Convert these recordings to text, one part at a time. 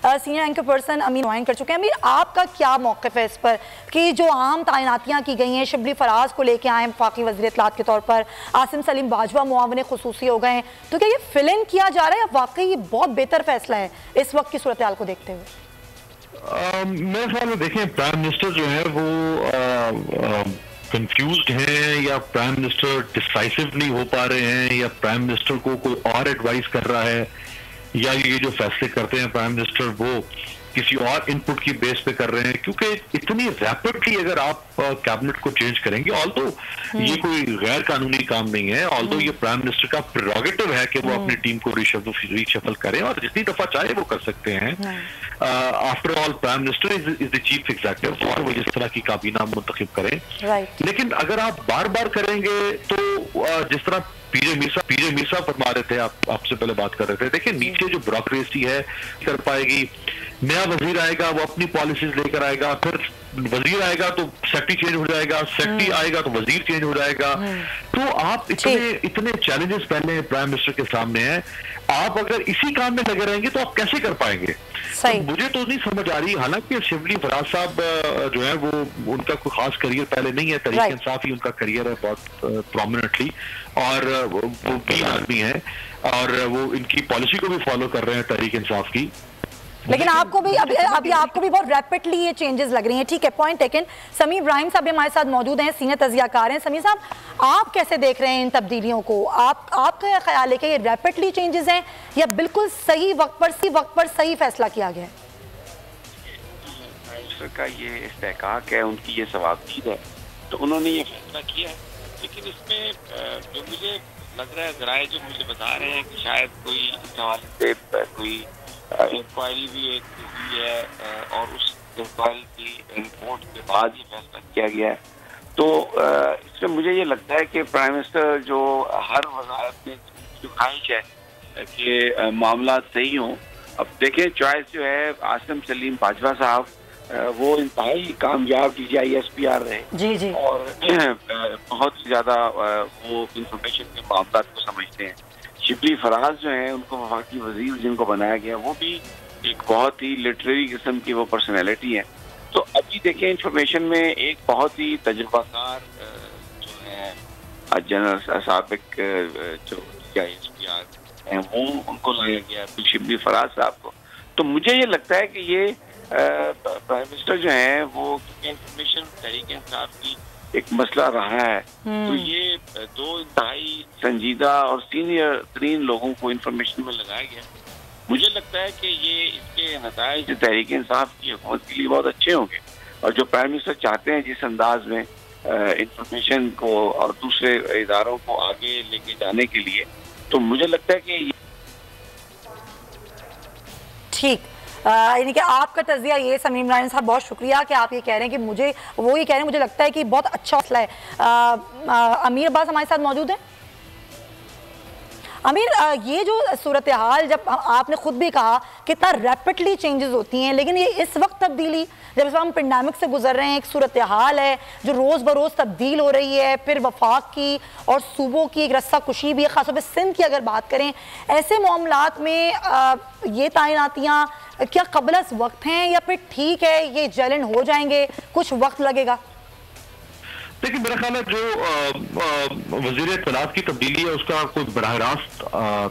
Senior anchor person अमीर join कर चुके हैं। अमीर, आपका क्या मौक़िफ़ है इस पर कि जो आम तैनातियाँ की गई हैं, शिबली फराज को लेके आए वफाकी वज़ीर इत्तलात के तौर पर, आसिम सलीम बाजवा मुआविन ख़ुसूसी हो गए हैं, तो क्या ये फिल इन किया जा रहा है या वाकई ये बहुत बेहतर फैसला है इस वक्त की सूरत हाल को देखते हुए? मेरे ख्याल में देखें, प्राइम मिनिस्टर जो है वो कंफ्यूज्ड हैं या प्राइम मिनिस्टर डिसाइसिव नहीं हो पा रहे हैं या प्राइम मिनिस्टर को कोई और एडवाइस कर रहा है या ये जो फैसले करते हैं प्राइम मिनिस्टर वो किसी और इनपुट की बेस पे कर रहे हैं, क्योंकि इतनी रैपिडली अगर आप कैबिनेट को चेंज करेंगे, ऑल्दो ये कोई गैर कानूनी काम नहीं है, ऑल्दो ये प्राइम मिनिस्टर का प्रेरोगेटिव है कि वो अपनी टीम को रीशफल करें और जितनी दफा चाहे वो कर सकते हैं। After all prime minister is the chief executive और वो इस तरह की काबीना मुंतखब करें। लेकिन अगर आप बार बार करेंगे तो जिस तरह पीजे मीसा फरमा रहे थे, आपसे पहले बात कर रहे थे, देखिए नीचे जो ब्यूरोक्रेसी है कर पाएगी। नया वजीर आएगा, वो अपनी पॉलिसीज लेकर आएगा, फिर वजीर आएगा तो सेक्रेटरी चेंज हो जाएगा, सेक्रेटरी आएगा तो वजीर चेंज हो जाएगा। तो आप इतने चैलेंजेस पहले प्राइम मिनिस्टर के सामने हैं। आप अगर इसी काम में लगे रहेंगे तो आप कैसे कर पाएंगे? तो मुझे तो नहीं समझ आ रही। हालांकि शिबली फराज साहब जो है वो उनका कोई खास करियर पहले नहीं है, तहरीक इंसाफ ही उनका करियर है बहुत प्रोमिनेंटली, और वो भी आदमी है और वो इनकी पॉलिसी को भी फॉलो कर रहे हैं तहरीक इंसाफ की। लेकिन आपको भी अभी आपको भी बहुत रैपिडली ये चेंजेस लग रही हैं। ठीक है, पॉइंट टेकन। समीर इब्राहिम साहब हमारे साथ मौजूद हैं, सीनियर तजियाकार हैं। समीर साहब, आप कैसे देख रहे हैं इन तब्दीलियों को? आपका क्या ख्याल है कि ये रैपिडली चेंजेस हैं या बिल्कुल सही वक्त पर सही फैसला किया गया है? का ये इस्तेहकाक है, उनकी ये सवाबदीद है, तो उन्होंने ये फैसला किया है। लेकिन इसमें जो मुझे लग रहा है, जराए जो मुझे बता रहे हैं कि शायद कोई इस हवाले से कोई इंक्वायरी भी एक हुई है और उस इंक्वायरी की रिपोर्ट के बाद ही फैसला किया गया है। तो इसमें मुझे ये लगता है कि प्राइम मिनिस्टर जो हर वजारत में जो ख्वाहिश है कि मामला सही हों, अब देखें चॉइस जो है आसिम सलीम बाजवा साहब, वो इंतहाई कामयाब DGI-SPR रहे और बहुत ज़्यादा वो इंफॉर्मेशन के मामला को समझते हैं। शिबली फराज जो है उनको वफाकी वजीर जिनको बनाया गया, वो भी एक बहुत ही लिटरेरी किस्म की वो पर्सनैलिटी है। तो अभी देखें इंफॉर्मेशन में एक बहुत ही तजुर्बाकार जो है जनरल साबिक जो DGI-SPR है वो उनको लाया गया, शिबली फराज साहब को। तो मुझे ये लगता है कि ये प्राइम मिनिस्टर जो है वो इंफॉर्मेशन तहरीक इंसाफ की एक मसला रहा है, तो ये दो इंतहाई संजीदा और सीनियर तरीन लोगों को इंफॉर्मेशन में लगाया गया। मुझे लगता है कि ये इसके नताइज तहरीक इंसाफ की हुकूमत के लिए बहुत अच्छे होंगे और जो प्राइम मिनिस्टर चाहते हैं जिस अंदाज में इंफॉर्मेशन को और दूसरे इदारों को आगे लेके जाने के लिए, तो मुझे लगता है कि ठीक यानी कि आपका तज़िया ये, समीर इब्राहिम साहब बहुत शुक्रिया कि आप ये कह रहे हैं कि मुझे लगता है कि बहुत अच्छा हौसला है। अमीर अब्बास हमारे साथ मौजूद है। अमीर, ये जो सूरत हाल, जब आपने खुद भी कहा कितना रैपिडली चेंजेस होती हैं, लेकिन ये इस वक्त तब्दीली, जब इस वक्त हम पेंडेमिक से गुजर रहे हैं, एक सूरत हाल है जो रोज़ बरोज़ तब्दील हो रही है, फिर वफाक की और सूबों की एक रस्सा कुशी भी है, ख़ासतौर पर सिंध की अगर बात करें, ऐसे मामलात में ये तैनातियाँ क्या क़ब्ल अज़ वक्त हैं या फिर ठीक है ये जलन हो जाएंगे, कुछ वक्त लगेगा? देखिए, मेरा ख्याल है जो वज़ीर इत्तलात की तब्दीली है उसका कोई बराह रास्त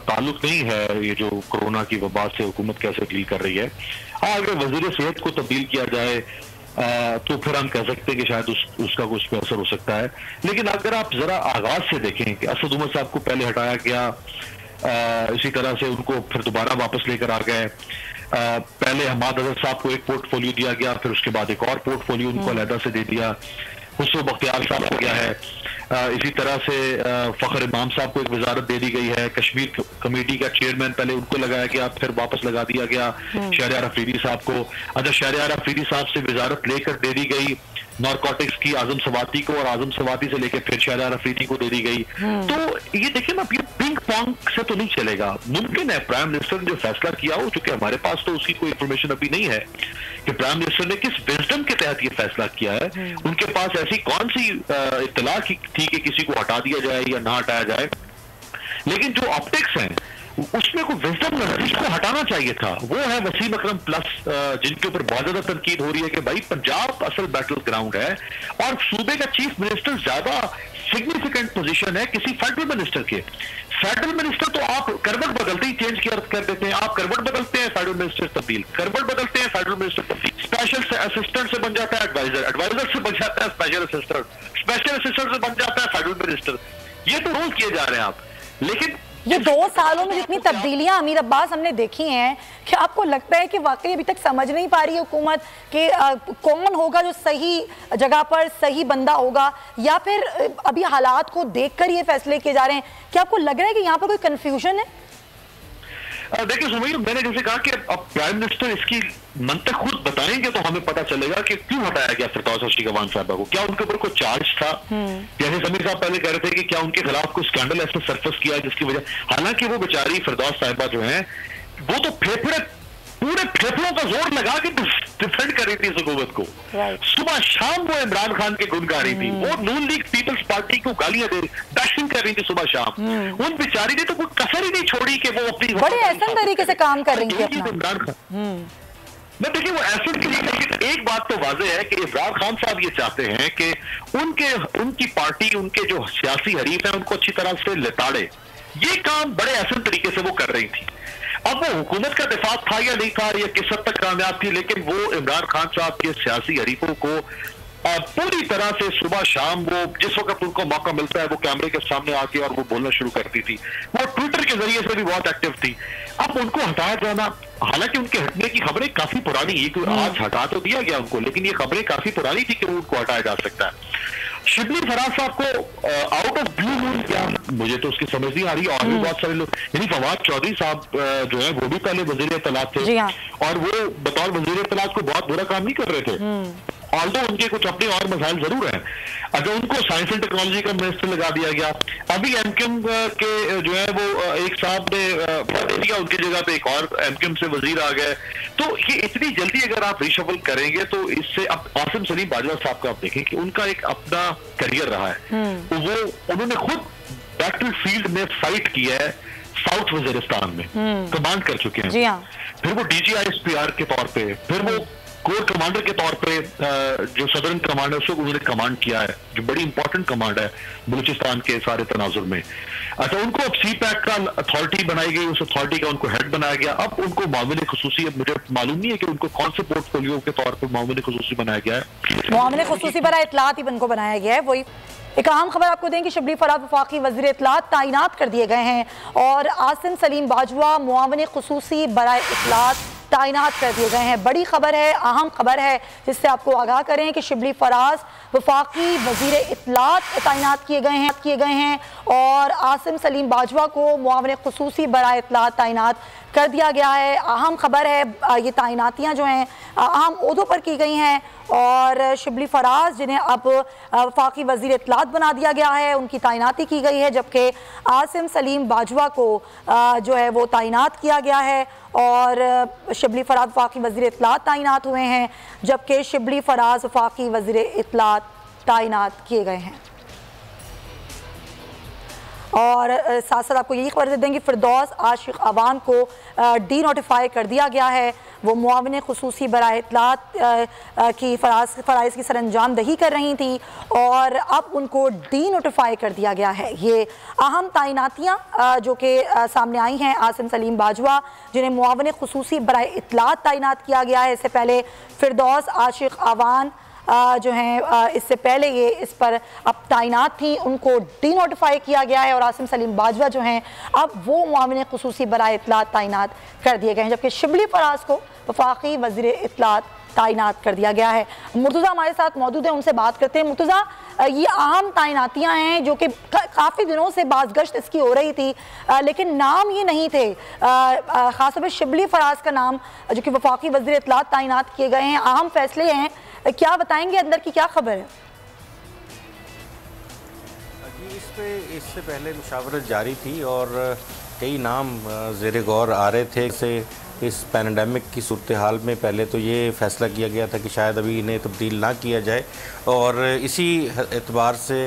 ताल्लुक नहीं है ये जो कोरोना की वबा से हुकूमत कैसे डील कर रही है। हाँ, अगर वज़ीर सेहत को तब्दील किया जाए तो फिर हम कह सकते हैं कि शायद उसका कुछ पे असर हो सकता है। लेकिन अगर आप जरा आगाज से देखें कि असद उमर साहब को पहले हटाया गया, इसी तरह से उनको फिर दोबारा वापस लेकर आ गए, पहले हमाद अजहर साहब को एक पोर्टफोलियो दिया गया, फिर उसके बाद एक और पोर्टफोलियो उनको अलहदा से दे दिया, हुस्न बख्तियार साहब हो गया है, इसी तरह से फखर इमाम साहब को एक वजारत दे दी गई है, कश्मीर कमेटी का चेयरमैन पहले उनको लगाया गया फिर वापस लगा दिया गया शहरयार अफरीदी साहब को। अच्छा, शहरयार अफरीदी साहब से वजारत लेकर दे दी गई नारकोटिक्स की आजम सवाती को और आजम सवाती से लेकर फिर शहरयार अफरीदी को दे दी गई। तो ये देखिए ना, ये पिंग पोंग से तो नहीं चलेगा। मुमकिन है प्राइम मिनिस्टर ने जो फैसला किया हो, चूंकि हमारे पास तो उसकी कोई इंफॉर्मेशन अभी नहीं है कि प्राइम मिनिस्टर ने किस विजडम के तहत ये फैसला किया है। उनके पास ऐसी कौन सी इत्तला थी कि किसी को हटा दिया जाए या ना हटाया जाए। लेकिन जो ऑप्टिक्स हैं उसमें कोई विजडम इसको हटाना चाहिए था। वो है वसीम अकरम प्लस, जिनके ऊपर बहुत ज्यादा तनकीद हो रही है कि भाई पंजाब असल बैटल ग्राउंड है और सूबे का चीफ मिनिस्टर ज्यादा सिग्निफिकेंट पोजीशन है किसी फेडरल मिनिस्टर के। फेडरल मिनिस्टर तो आप करवट बदलते ही चेंज कर देते हैं, आप करवट बदलते हैं फेडरल मिनिस्टर तब्दील, करवट बदलते हैं फेडरल मिनिस्टर तब्दील, स्पेशल असिस्टेंट से बन जाता है एडवाइजर, एडवाइजर से बन जाता है स्पेशल असिस्टेंट, स्पेशल असिस्टेंट से बन जाता है फेडरल मिनिस्टर। ये तो रोज किए जा रहे हैं आप। लेकिन ये 2 सालों में जितनी तब्दीलियां अमीर अब्बास हमने देखी हैं, कि आपको लगता है कि वाकई अभी तक समझ नहीं पा रही है हुकूमत कि कौन होगा जो सही जगह पर सही बंदा होगा, या फिर अभी हालात को देखकर ये फैसले किए जा रहे हैं? क्या आपको लग रहा है कि यहाँ पर कोई कंफ्यूजन है? देखिए सुमैया, मैंने जैसे कहा कि अब प्राइम मिनिस्टर इसकी मंतक खुद बताएंगे तो हमें पता चलेगा कि क्यों हटाया गया फिरदौस अशीकवान साहबा को। क्या उनके ऊपर कोई चार्ज था? जैसे समीर साहब पहले कह रहे थे कि क्या उनके खिलाफ कोई स्कैंडल ऐसा सरफेस किया जिसकी वजह, हालांकि वो बेचारी फिरदौस साहिबा जो है वो तो पूरे फेफड़ों का जोर लगा के डिफेंड कर रही थी इस हुकूमत को। सुबह शाम वो इमरान खान के गुण गा रही थी, वो नून लीग पीपल्स पार्टी को गालियां दे रही, बैशिंग कर रही थी सुबह शाम। उन बेचारी ने तो कोई कसर ही नहीं छोड़ी कि वो अपनी बड़े ऐसा तरीके से काम कर रही थी इमरान खान। मैं देखिए वो ऐसे, लेकिन एक बात तो वाज़ेह है कि इमरान खान साहब ये चाहते हैं कि उनकी पार्टी, उनके जो सियासी हरीफ हैं उनको अच्छी तरह से लिताड़े। ये काम बड़े ऐसे तरीके से वो कर रही थी। अब वो हुकूमत का दिफा था या नहीं था, या किस हद तक कामयाब थी, लेकिन वो इमरान खान साहब के सियासी हरीफों को पूरी तरह से सुबह शाम वो जिस वक्त उनको मौका मिलता है वो कैमरे के सामने आके और वो बोलना शुरू करती थी। वो ट्विटर के जरिए से भी बहुत एक्टिव थी। अब उनको हटाया जाना, हालांकि उनके हटने की खबरें काफी पुरानी है, आज हटा तो दिया गया उनको, लेकिन ये खबरें काफी पुरानी थी कि उनको हटाया जा सकता है। शिबली फराज साहब को आउट ऑफ ब्लू मून, क्या मुझे तो उसकी समझ नहीं आ रही। और भी बहुत सारे लोग, यानी फवाद चौधरी साहब जो है वो भी पहले वजीर इत्तलात थे और वो बतौर वजीर इत्तलात को बहुत बुरा काम नहीं कर रहे थे, ऑल्दो उनके कुछ अपने और मसाइल जरूर हैं। अगर उनको साइंस एंड टेक्नोलॉजी का मिनिस्टर लगा दिया गया, अभी एमकेएम के जो है वो एक साहब ने दिया, उनकी जगह पे एक और एमकेएम से वजीर आ गए। तो ये इतनी जल्दी अगर आप रिशफल करेंगे तो इससे, अब आसिम सलीम बाजवा साहब का आप देखें कि उनका एक अपना करियर रहा है, तो वो उन्होंने खुद बैटल फील्ड में फाइट किया है, साउथ वजीरिस्तान में कमांड कर चुके हैं, फिर वो DGISPR के तौर पे, फिर वो कोर कमांडर के तौर पे जो सदर्न कमांडर से उन्होंने कमांड किया है, जो बड़ी इंपॉर्टेंट कमांड है बलूचिस्तान के सारे तनाजुर में। अच्छा, उनको अब CPAC का अथॉरिटी बनाई गई, उस अथॉरिटी का उनको हेड बनाया गया। अब उनको मामले खुसूसी, अब मुझे मालूम नहीं है कि उनको कौन से पोर्टफोलियो के तौर पर मामले खुसूसी बनाया गया है। मामले खुसूसी बराए इत्तलात ही उनको बनाया गया है। वही एक अहम खबर आपको दें कि शिबली फराज वफाकी वज़ीर इत्तलात तैनात कर दिए गए हैं और आसिम सलीम बाजवा मुआविन खुसूसी बराए इत्तलात तैनात कर दिए गए हैं। बड़ी खबर है, अहम खबर है, जिससे आपको आगाह करें कि शिबली फराज वफाकी वज़ीर इत्तलात तैनात किए गए हैं और आसिम सलीम बाजवा को मुआविन खुसूसी बराए इत्तलात तैनात कर दिया गया है। अहम खबर है, ये तैनातियाँ जो हैं अहम ओहदों पर की गई हैं और शिबली फराज जिन्हें अब वफाकी वज़ीर इत्तलात बना दिया गया है, उनकी तैनाती की गई है, जबकि आसिम सलीम बाजवा को जो है वो तैनात किया गया है और शिबली फराज वफाकी वज़ीर इत्तलात तैनात हुए हैं, जबकि शिबली फराज वफाकी वज़ीर इत्तलात तैनात किए गए हैं। और साथ साथ आपको यही खबर दे देंगे, फिरदौस आशिक अवान को डी नोटिफाई कर दिया गया है। वो मुआविन खुसूसी बराए इत्तलात की फ़राइज़ की सरअंजाम दही कर रही थी और अब उनको डी नोटिफाई कर दिया गया है। ये अहम तैनातियाँ जो कि सामने आई हैं, आसिम सलीम बाजवा जिन्हें मुआविन खुसूसी बराए इत्तलात तैनात किया गया है, इससे पहले फिरदौस आशिक अवान जो हैं इससे पहले ये इस पर अब तैनात थी, उनको डी नोटिफाई किया गया है और आसिम सलीम बाजवा जो हैं अब वो मुआविन खुसूसी बराए इत्तलात तैनात कर दिए गए हैं, जबकि शिबली फराज को वफाकी वज़ीर इत्तलात तैनात कर दिया गया है। मुर्तज़ा हमारे साथ मौजूद है, उनसे बात करते हैं। मुर्तज़ा, ये अहम तैनातियाँ हैं जो कि काफ़ी दिनों से बाज़गश्त इसकी हो रही थी, लेकिन नाम ये नहीं थे, ख़ासतौर पर शिबली फराज का नाम जो कि वफाकी वज़ीर इत्तलात तैनात किए गए हैं। अहम फैसले हैं, क्या बताएंगे, अंदर की क्या खबर है? जी, इससे पहले मुशावरत जारी थी और कई नाम ज़ेरे गौर आ रहे थे। से इस पैंडेमिक की सूरत हाल में पहले तो ये फ़ैसला किया गया था कि शायद अभी इन्हें तब्दील ना किया जाए और इसी एतबार से